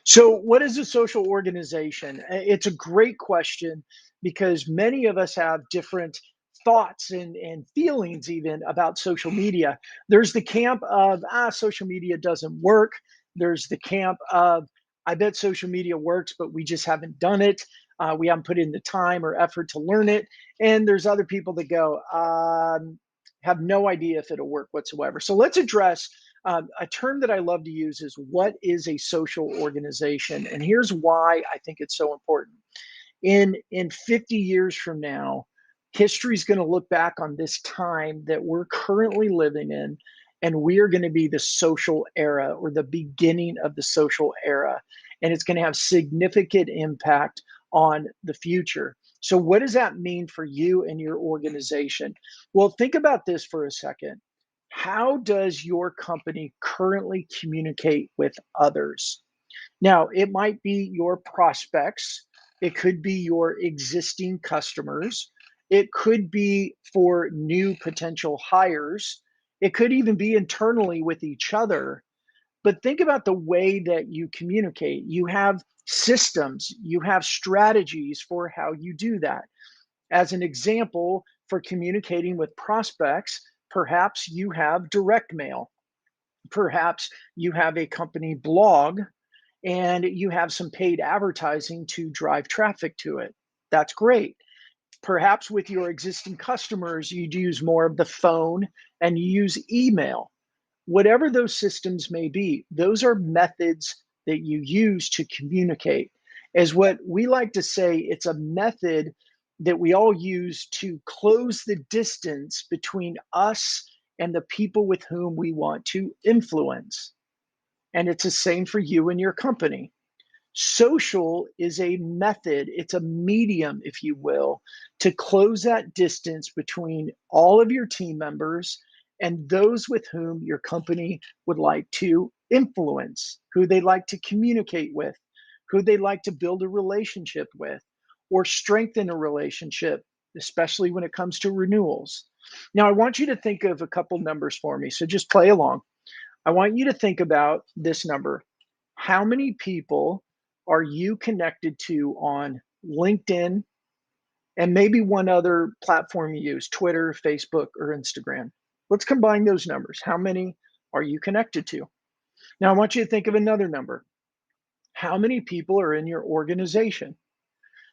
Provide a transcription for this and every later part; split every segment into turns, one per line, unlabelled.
So, what is a social organization? It's a great question because many of us have different thoughts and feelings, even about social media. There's the camp of, social media doesn't work. There's the camp of, I bet social media works, but we just haven't done it. We haven't put in the time or effort to learn it. And there's other people that go, have no idea if it'll work whatsoever. So, let's address a term that I love to use is what is a social organization? And here's why I think it's so important. In 50 years from now, history is going to look back on this time that we're currently living in, and we are going to be the social era or the beginning of the social era. And it's going to have significant impact on the future. So, what does that mean for you and your organization? Well, think about this for a second. How does your company currently communicate with others? Now, it might be your prospects, it could be your existing customers, it could be for new potential hires, it could even be internally with each other. But think about the way that you communicate. You have systems, you have strategies for how you do that. As an example, for communicating with prospects, perhaps you have direct mail. Perhaps you have a company blog and you have some paid advertising to drive traffic to it. That's great. Perhaps with your existing customers, you'd use more of the phone and you use email. Whatever those systems may be, those are methods that you use to communicate. As what we like to say, it's a method that we all use to close the distance between us and the people with whom we want to influence. And it's the same for you and your company. Social is a method, it's a medium, if you will, to close that distance between all of your team members and those with whom your company would like to influence, who they like to communicate with, who they like to build a relationship with, or strengthen a relationship, especially when it comes to renewals. Now, I want you to think of a couple numbers for me, so just play along. I want you to think about this number. How many people are you connected to on LinkedIn and maybe one other platform you use, Twitter, Facebook, or Instagram? Let's combine those numbers. How many are you connected to? Now, I want you to think of another number. How many people are in your organization?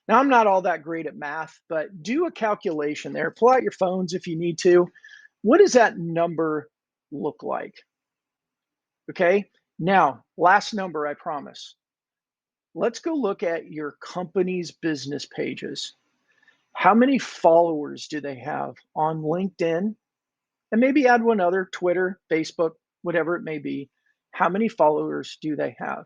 Now, I'm not all that great at math, but do a calculation there. Pull out your phones if you need to. What does that number look like? Okay. Now, last number, I promise. Let's go look at your company's business pages. How many followers do they have on LinkedIn? And maybe add one other, Twitter, Facebook, whatever it may be. How many followers do they have?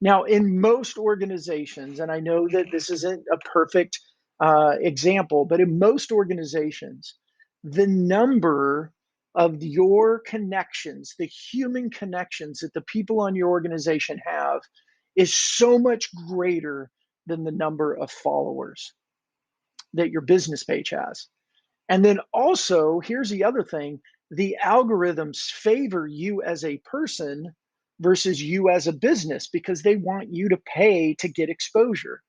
Now, in most organizations, and I know that this isn't a perfect example, but in most organizations, the number of your connections, the human connections that the people on your organization have, is so much greater than the number of followers that your business page has. And then also, here's the other thing, the algorithms favor you as a person versus you as a business because they want you to pay to get exposure.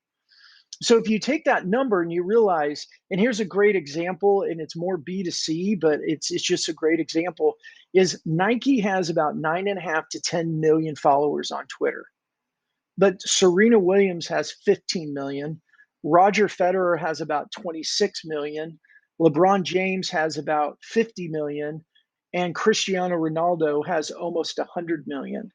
So if you take that number and you realize, and here's a great example, and it's more B2C, but it's just a great example, is Nike has about 9.5 to 10 million followers on Twitter. But Serena Williams has 15 million. Roger Federer has about 26 million. LeBron James has about 50 million. And Cristiano Ronaldo has almost 100 million,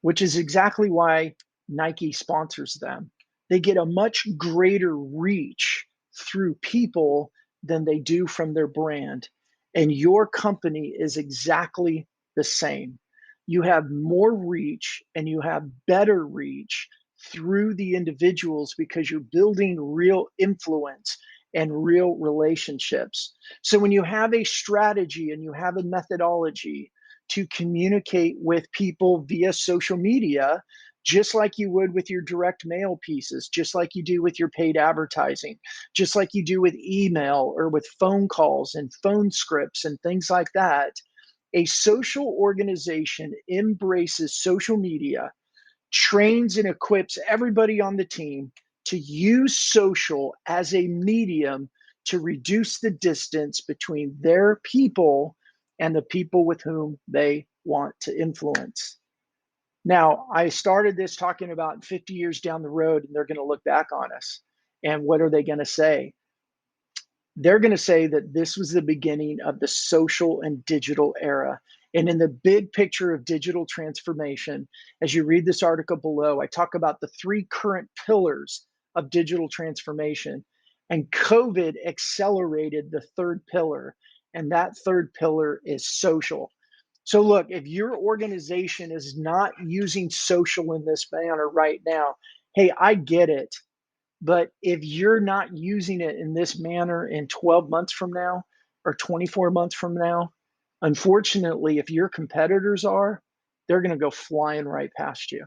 which is exactly why Nike sponsors them. They get a much greater reach through people than they do from their brand. And your company is exactly the same. You have more reach and you have better reach through the individuals because you're building real influence and real relationships. So when you have a strategy and you have a methodology to communicate with people via social media, just like you would with your direct mail pieces, just like you do with your paid advertising, just like you do with email or with phone calls and phone scripts and things like that. A social organization embraces social media trains and equips everybody on the team to use social as a medium to reduce the distance between their people and the people with whom they want to influence. Now, I started this talking about 50 years down the road, and they're going to look back on us. And what are they going to say? They're going to say that this was the beginning of the social and digital era. And in the big picture of digital transformation, as you read this article below, I talk about the three current pillars of digital transformation. And COVID accelerated the third pillar. And that third pillar is social. So, look, if your organization is not using social in this manner right now, hey, I get it. But if you're not using it in this manner in 12 months from now or 24 months from now, unfortunately, if your competitors are, they're going to go flying right past you.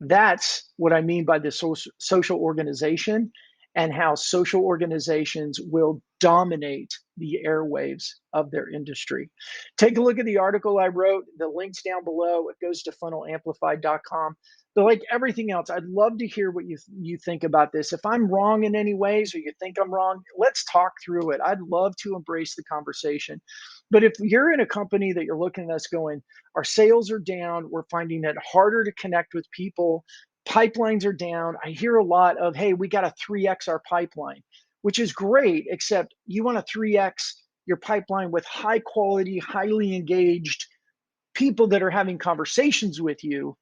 That's what I mean by the social organization and how social organizations will dominate the airwaves of their industry. Take a look at the article I wrote. The link's down below. It goes to FunnelAmplified.com. But like everything else, I'd love to hear what you think about this. If I'm wrong in any ways or you think I'm wrong, let's talk through it. I'd love to embrace the conversation. But if you're in a company that you're looking at us going, our sales are down, we're finding it harder to connect with people, pipelines are down. I hear a lot of, hey, we got to 3x our pipeline, which is great, except you want to 3x your pipeline with high quality, highly engaged people that are having conversations with you,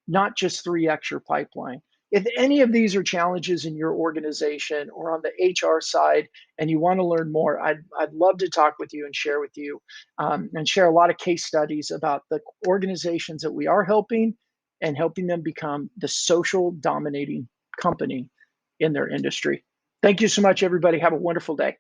not just 3x your pipeline. If any of these are challenges in your organization or on the HR side and you want to learn more, I'd love to talk with you and share with you and share a lot of case studies about the organizations that we are helping and helping them become the social dominating company in their industry. Thank you so much, everybody. Have a wonderful day.